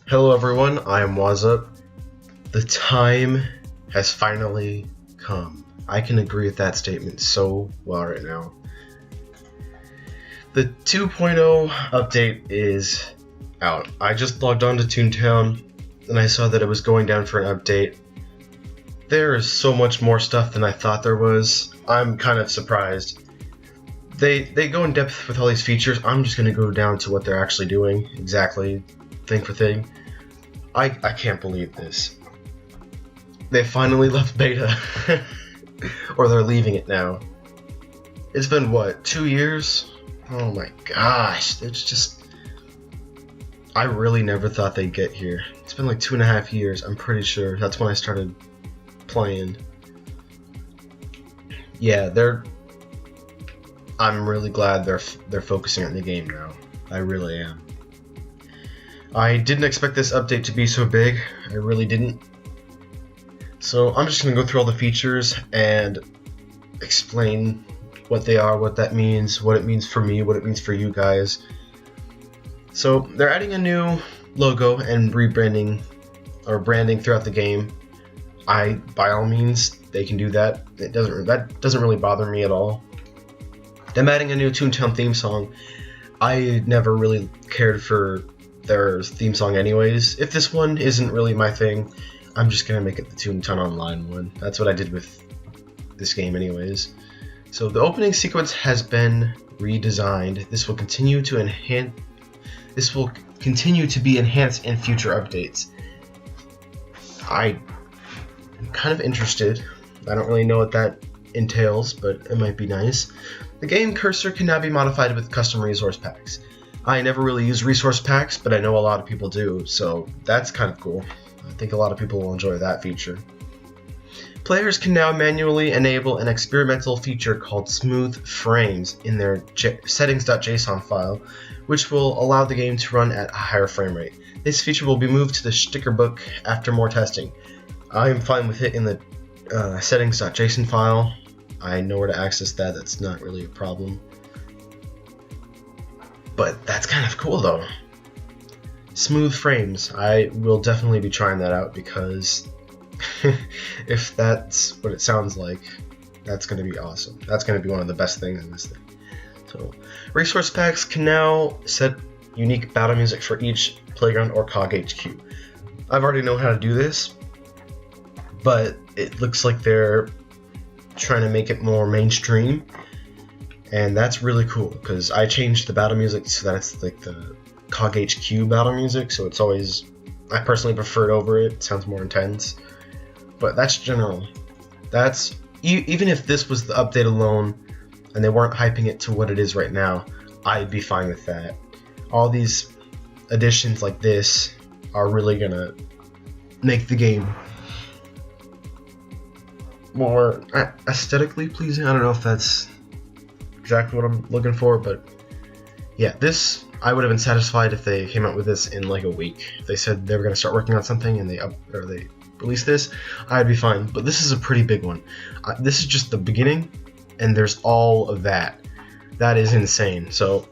Hello everyone, I am Wazzup. The time has finally come. I can agree with that statement so well right now. The 2.0 update is out. I just logged on to Toontown and I saw that it was going down for an update. There is so much more stuff than I thought there was. I'm kind of surprised. They go in depth with all these features. I'm just going to go down to what they're actually doing, exactly, thing for thing. I can't believe this. They finally left beta. Or they're leaving it now. It's been, what, 2 years? Oh my gosh, it's just... I really never thought they'd get here. It's been like 2.5 years, I'm pretty sure. That's when I started playing. Yeah, I'm really glad they're focusing on the game now. I really am. I didn't expect this update to be so big. I really didn't. So I'm just going to go through all the features and explain what they are, what that means, what it means for me, what it means for you guys. So they're adding a new logo and rebranding or branding throughout the game. By all means, they can do that. That doesn't really bother me at all. Them adding a new Toontown theme song. I never really cared for their theme song anyways. If this one isn't really my thing, I'm just gonna make it the Toontown Online one. That's what I did with this game anyways. So the opening sequence has been redesigned. This will continue to be enhanced in future updates. I'm kind of interested. I don't really know what that entails, but it might be nice. The game cursor can now be modified with custom resource packs. I never really use resource packs, but I know a lot of people do, so that's kind of cool. I think a lot of people will enjoy that feature. Players can now manually enable an experimental feature called smooth frames in their settings.json file, which will allow the game to run at a higher frame rate. This feature will be moved to the sticker book after more testing. I am fine with it in the settings.json file. I know where to access that, that's not really a problem. But that's kind of cool though. Smooth frames, I will definitely be trying that out because if that's what it sounds like, that's going to be awesome. That's going to be one of the best things in this thing. So, resource packs can now set unique battle music for each playground or COG HQ. I've already known how to do this, but it looks like they're trying to make it more mainstream, and that's really cool because I changed the battle music so that it's like the COG HQ battle music, so it's always, I personally prefer it over it. It sounds more intense, but that's general. That's even if this was the update alone and they weren't hyping it to what it is right now, I'd be fine with that. All these additions like this are really gonna make the game more aesthetically pleasing. I don't know if that's exactly what I'm looking for, but yeah, this, I would have been satisfied if they came out with this in like a week. If they said they were going to start working on something and they released this, I'd be fine. But this is a pretty big one. This is just the beginning, and there's all of that. That is insane. So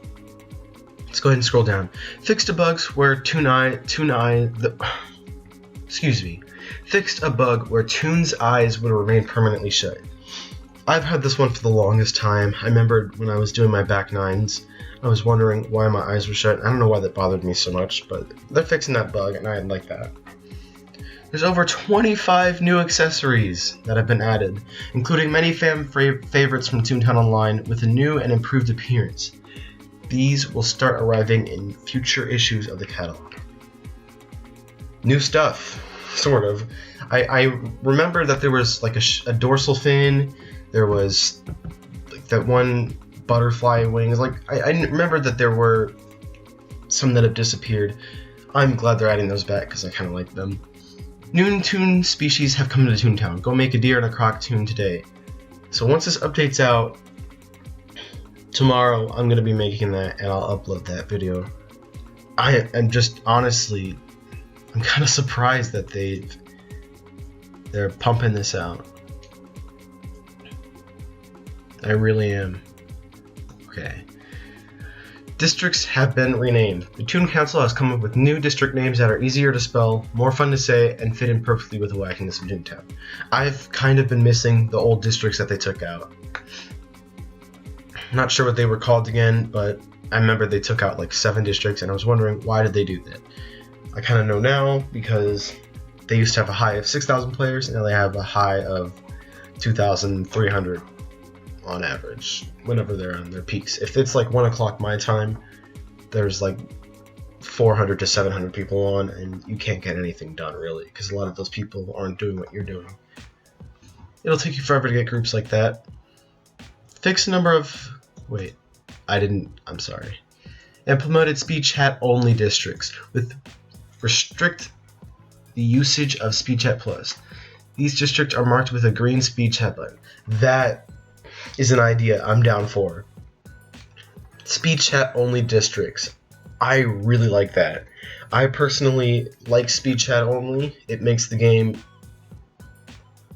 let's go ahead and scroll down. Fixed a bug where Fixed a bug where Toon's eyes would remain permanently shut. I've had this one for the longest time. I remember when I was doing my back nines, I was wondering why my eyes were shut. I don't know why that bothered me so much, but they're fixing that bug, and I like that. There's over 25 new accessories that have been added, including many fan favorites from Toontown Online with a new and improved appearance. These will start arriving in future issues of the catalog. New stuff, sort of. I remember that there was like a dorsal fin. There was like that one butterfly wings. Like I remember that there were some that have disappeared. I'm glad they're adding those back because I kind of like them. New Toon species have come to Toontown. Go make a deer and a croc toon today. So once this update's out, tomorrow I'm going to be making that and I'll upload that video. I am just honestly, I'm kind of surprised that they're pumping this out. I really am. Okay. Districts have been renamed. The Toon Council has come up with new district names that are easier to spell, more fun to say, and fit in perfectly with the wackiness of Toontown. I've kind of been missing the old districts that they took out. Not sure what they were called again, but I remember they took out like 7 districts, and I was wondering, why did they do that? I kind of know now, because they used to have a high of 6,000 players, and now they have a high of 2,300 on average, whenever they're on their peaks. If it's like 1 o'clock my time, there's like 400 to 700 people on, and you can't get anything done really, because a lot of those people aren't doing what you're doing. It'll take you forever to get groups like that. Fix the number of... I'm sorry. Implemented speed chat only districts with restrict the usage of speed chat plus. These districts are marked with a green speed chat button. That is an idea I'm down for. Speed chat only districts. I really like that. I personally like speed chat only. It makes the game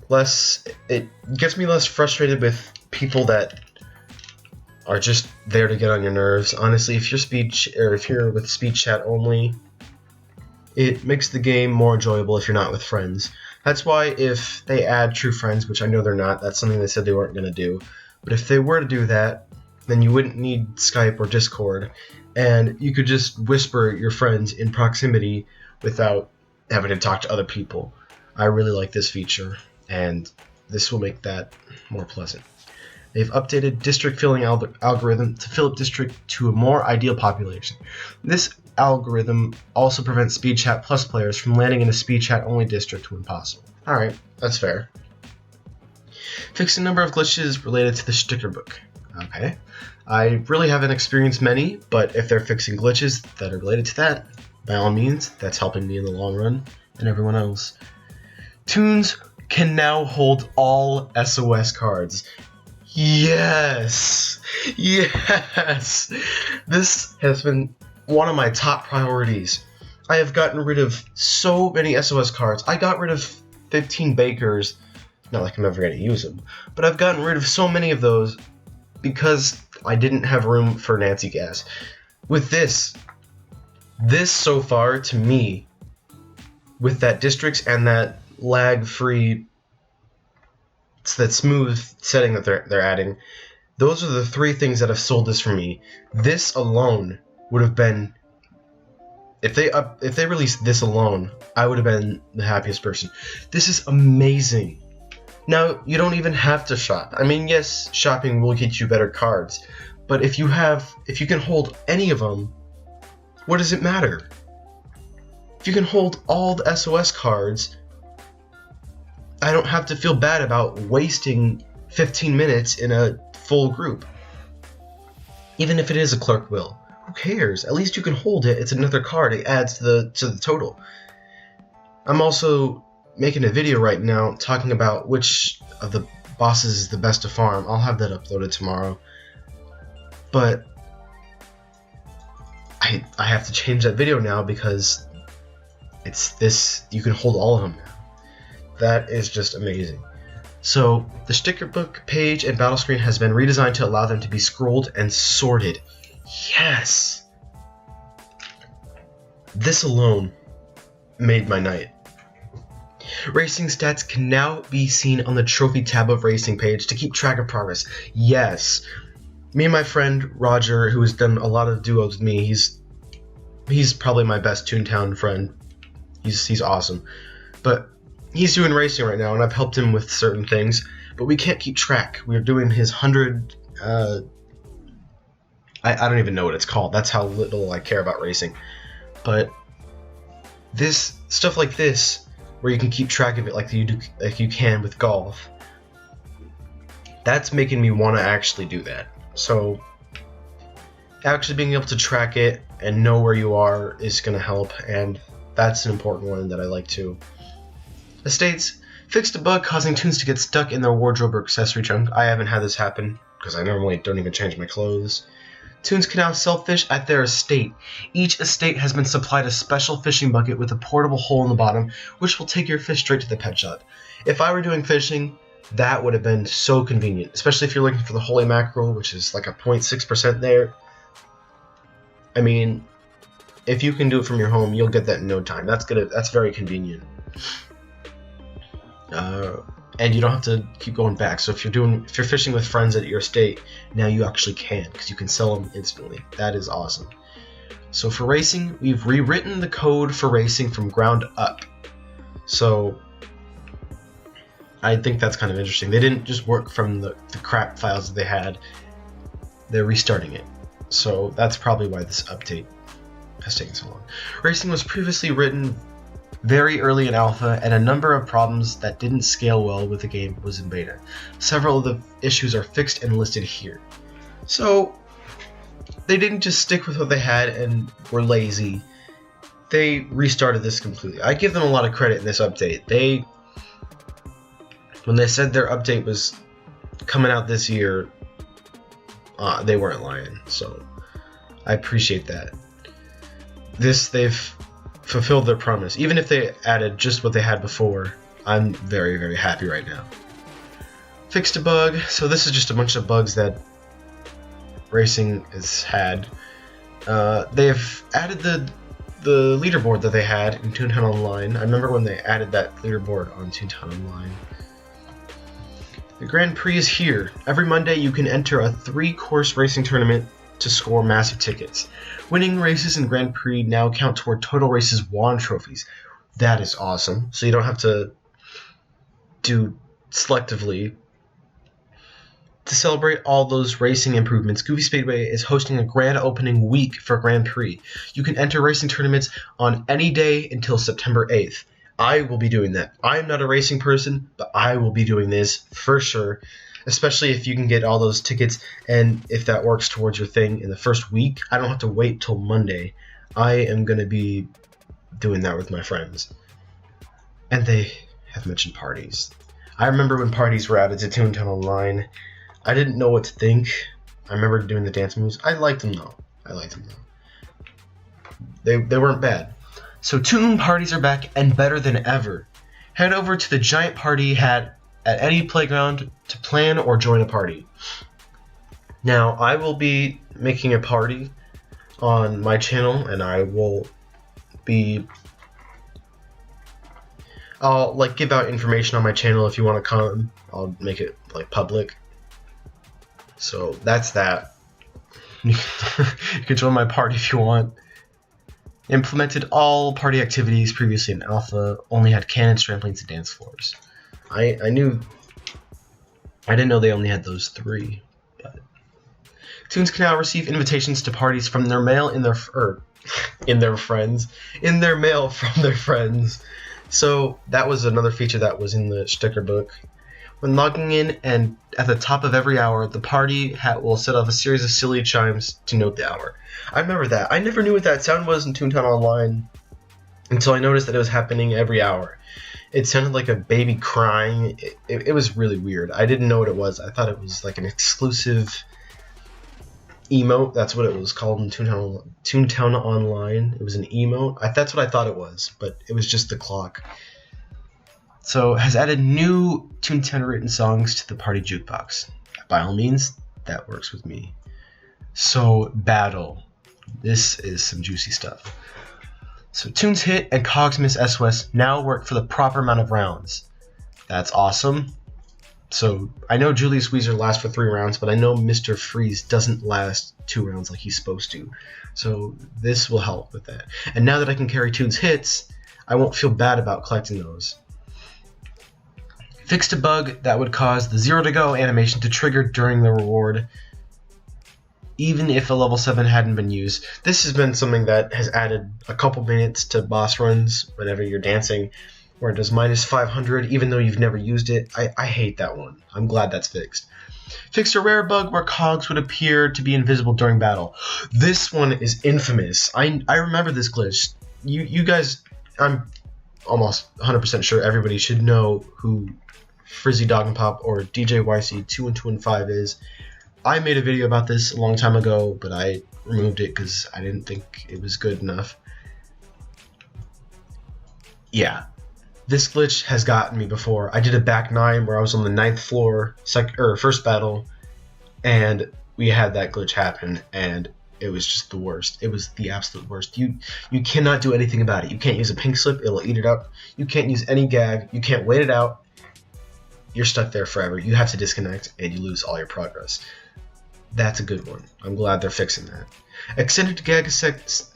less... It gets me less frustrated with people that are just there to get on your nerves. Honestly, if you're with speed chat only, it makes the game more enjoyable if you're not with friends. That's why if they add true friends, which I know they're not, that's something they said they weren't going to do. But if they were to do that, then you wouldn't need Skype or Discord, and you could just whisper your friends in proximity without having to talk to other people. I really like this feature, and this will make that more pleasant. They've updated district filling algorithm to fill up district to a more ideal population. This algorithm also prevents speed chat plus players from landing in a speed chat only district when possible. Alright, that's fair. Fix a number of glitches related to the sticker book. Okay. I really haven't experienced many, but if they're fixing glitches that are related to that, by all means, that's helping me in the long run and everyone else. Toons can now hold all SOS cards. Yes! Yes! This has been one of my top priorities. I have gotten rid of so many SOS cards. I got rid of 15 Bakers. Not like I'm ever going to use them. But I've gotten rid of so many of those because I didn't have room for Nancy Gas. With this so far, to me, with that districts and that lag-free, that smooth setting that they're adding, those are the 3 things that have sold this for me. This alone would have been... If they released this alone, I would have been the happiest person. This is amazing. Now, you don't even have to shop. I mean, yes, shopping will get you better cards, but if you can hold any of them, what does it matter? If you can hold all the SOS cards, I don't have to feel bad about wasting 15 minutes in a full group. Even if it is a clerk will. Who cares? At least you can hold it. It's another card. It adds to the total. I'm also making a video right now talking about which of the bosses is the best to farm. I'll have that uploaded tomorrow. But I have to change that video now because it's this. You can hold all of them now. That is just amazing. So the sticker book page and battle screen has been redesigned to allow them to be scrolled and sorted. Yes! This alone made my night. Racing stats can now be seen on the trophy tab of racing page to keep track of progress. Yes! Me and my friend Roger, who has done a lot of duos with me, he's probably my best Toontown friend. He's awesome. But he's doing racing right now, and I've helped him with certain things, but we can't keep track. We're doing his 100... I don't even know what it's called. That's how little I care about racing. But this stuff like this, where you can keep track of it like you can with golf, that's making me want to actually do that. So actually being able to track it and know where you are is going to help, and that's an important one that I like too. Estates fixed a bug causing Toons to get stuck in their wardrobe or accessory trunk. I haven't had this happen because I normally don't even change my clothes. Toons can now sell fish at their estate. Each estate has been supplied a special fishing bucket with a portable hole in the bottom, which will take your fish straight to the pet shop. If I were doing fishing, that would have been so convenient, especially if you're looking for the holy mackerel, which is like a 0.6% there. I mean, if you can do it from your home, you'll get that in no time. That's very convenient. And you don't have to keep going back. So if you're fishing with friends at your estate, now you actually can, because you can sell them instantly. That is awesome. So for racing, we've rewritten the code for racing from ground up. So I think that's kind of interesting. They didn't just work from the crap files that they had. They're restarting it. So that's probably why this update has taken so long. Racing was previously written very early in alpha, and a number of problems that didn't scale well with the game was in beta. Several of the issues are fixed and listed here. So they didn't just stick with what they had and were lazy. They restarted this completely. I give them a lot of credit in this update. When they said their update was coming out this year, they weren't lying. So I appreciate that. They've fulfilled their promise. Even if they added just what they had before, I'm very, very happy right now. Fixed a bug. So this is just a bunch of bugs that racing has had. They've added the leaderboard that they had in Toontown Online. I remember when they added that leaderboard on Toontown Online. The Grand Prix is here. Every Monday you can enter a 3-course racing tournament to score massive tickets. Winning races in Grand Prix now count toward total races won trophies. That is awesome. So you don't have to do selectively. To celebrate all those racing improvements, Goofy Speedway is hosting a grand opening week for Grand Prix. You can enter racing tournaments on any day until September 8th. I will be doing that. I'm not a racing person, but I will be doing this for sure. Especially if you can get all those tickets, and if that works towards your thing in the first week, I don't have to wait till Monday. I am going to be doing that with my friends. And they have mentioned parties. I remember when parties were added to Toontown Online. I didn't know what to think. I remember doing the dance moves. I liked them though. They weren't bad. So Toon parties are back and better than ever. Head over to the giant party hat at any playground to plan or join a party. Now, I will be making a party on my channel, and I'll give out information on my channel if you want to come. I'll make it public. So that's that. You can join my party if you want. Implemented all party activities previously in alpha. Only had cannons, trampolines, and dance floors. I didn't know they only had those 3. But Toons can now receive invitations to parties from their mail in their mail from their friends. So that was another feature that was in the sticker book. When logging in, and at the top of every hour, the party hat will set off a series of silly chimes to note the hour. I remember that. I never knew what that sound was in Toontown Online until I noticed that it was happening every hour. It sounded like a baby crying. It was really weird. I didn't know what it was. I thought it was like an exclusive emote. That's what it was called in Toontown Online. It was an emote. That's what I thought it was, but it was just the clock. So has added new Toontown written songs to the party jukebox. By all means, that works with me. So battle. This is some juicy stuff. So Toons Hit and Cogsmiss SOS now work for the proper amount of rounds. That's awesome. So I know Julius Weezer lasts for 3 rounds, but I know Mr. Freeze doesn't last 2 rounds like he's supposed to. So this will help with that. And now that I can carry Toons Hits, I won't feel bad about collecting those. Fixed a bug that would cause the 0 to go animation to trigger during the reward, even if a level 7 hadn't been used. This has been something that has added a couple minutes to boss runs whenever you're dancing, where it does minus 500 even though you've never used it. I hate that one. I'm glad that's fixed. Fixed a rare bug where cogs would appear to be invisible during battle. This one is infamous. I remember this glitch. You guys, I'm almost 100% sure everybody should know who Frizzy Dog and Pop or DJ YC 21215 is. I made a video about this a long time ago, but I removed it because I didn't think it was good enough. Yeah, this glitch has gotten me before. I did a back 9 where I was on the 9th floor, first battle, and we had that glitch happen, and it was just the worst. It was the absolute worst. You cannot do anything about it. You can't use a pink slip, it'll eat it up. You can't use any gag, you can't wait it out. You're stuck there forever. You have to disconnect and you lose all your progress. That's a good one. I'm glad they're fixing that. Extended gag effects.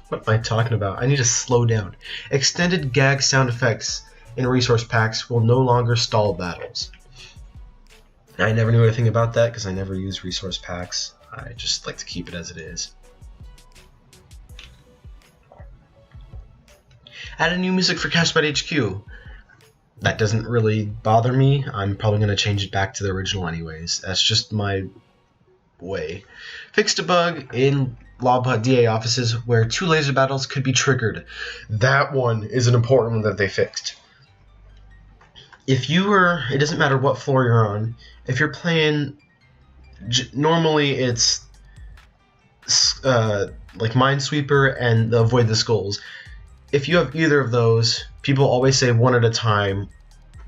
What am I talking about? I need to slow down. Extended gag sound effects in resource packs will no longer stall battles. I never knew anything about that because I never use resource packs. I just like to keep it as it is. Add a new music for Cashbot HQ. That doesn't really bother me. I'm probably going to change it back to the original anyways. That's just my way. Fixed a bug in Lobot DA offices where 2 laser battles could be triggered. That one is an important one that they fixed. If you were, it doesn't matter what floor you're on, if you're playing, normally it's like Minesweeper and Avoid the Skulls. If you have either of those, people always say one at a time,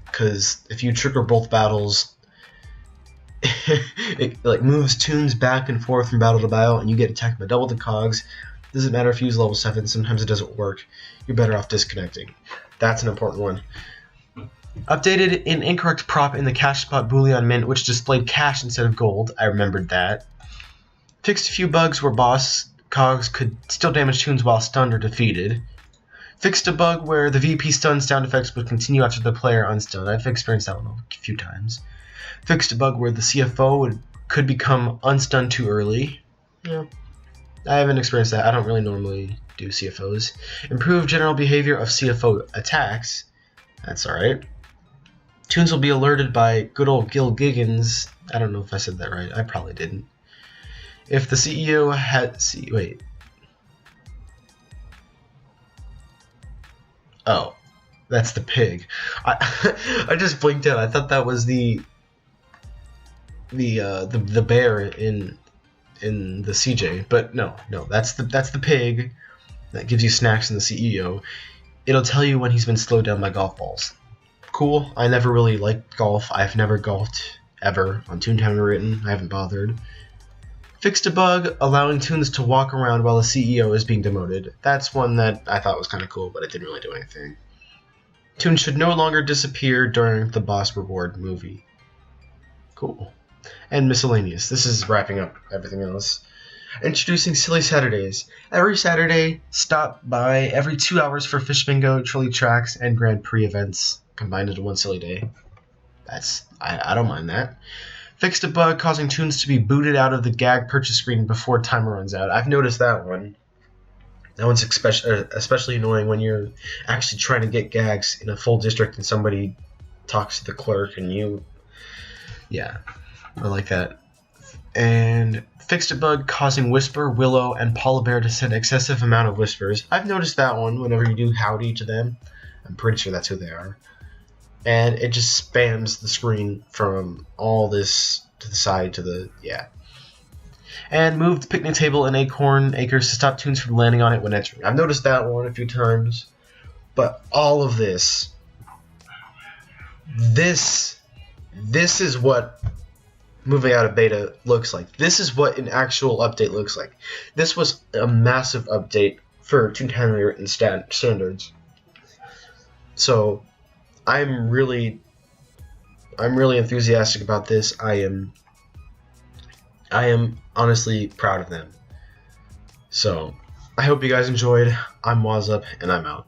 because if you trigger both battles, it like moves tunes back and forth from battle to battle, and you get attacked by double the cogs. Doesn't matter if you use level 7, sometimes it doesn't work. You're better off disconnecting. That's an important one. Updated an incorrect prop in the cash spot Boolean mint, which displayed cash instead of gold. I remembered that. Fixed a few bugs where boss cogs could still damage tunes while stunned or defeated. Fixed a bug where the VP stun sound effects would continue after the player unstunned. I've experienced that one a few times. Fixed a bug where the CFO could become unstunned too early. Yeah, I haven't experienced that. I don't really normally do CFOs. Improved general behavior of CFO attacks. That's alright. Tunes will be alerted by good old Gil Giggins. I don't know if I said that right. I probably didn't. If the CEO had... wait. Oh, that's the pig. I just blinked out. I thought that was the bear in the CJ, but no, that's the pig that gives you snacks in the CEO. It'll tell you when he's been slowed down by golf balls. Cool. I never really liked golf. I've never golfed ever on Toontown written. I haven't bothered. Fixed a bug allowing tunes to walk around while the CEO is being demoted. That's one that I thought was kind of cool, but it didn't really do anything. Tunes should no longer disappear during the boss reward movie. Cool. And miscellaneous. This is wrapping up everything else. Introducing Silly Saturdays. Every Saturday, stop by every 2 hours for Fish Bingo, Trolley Tracks, and Grand Prix events combined into one silly day. I don't mind that. Fixed a bug causing tunes to be booted out of the gag purchase screen before timer runs out. I've noticed that one. That one's especially annoying when you're actually trying to get gags in a full district and somebody talks to the clerk and you... Yeah, I like that. And fixed a bug causing Whisper, Willow, and Paula Bear to send excessive amount of whispers. I've noticed that one whenever you do howdy to them. I'm pretty sure that's who they are. And it just spams the screen from all this to the side to the... yeah. And moved the picnic table in Acorn Acres to stop tunes from landing on it when entering. I've noticed that one a few times. But all of this is what moving out of beta looks like. This is what an actual update looks like. This was a massive update for Toontown written standards. So I'm really enthusiastic about this. I am honestly proud of them. So I hope you guys enjoyed. I'm Wazzup, and I'm out.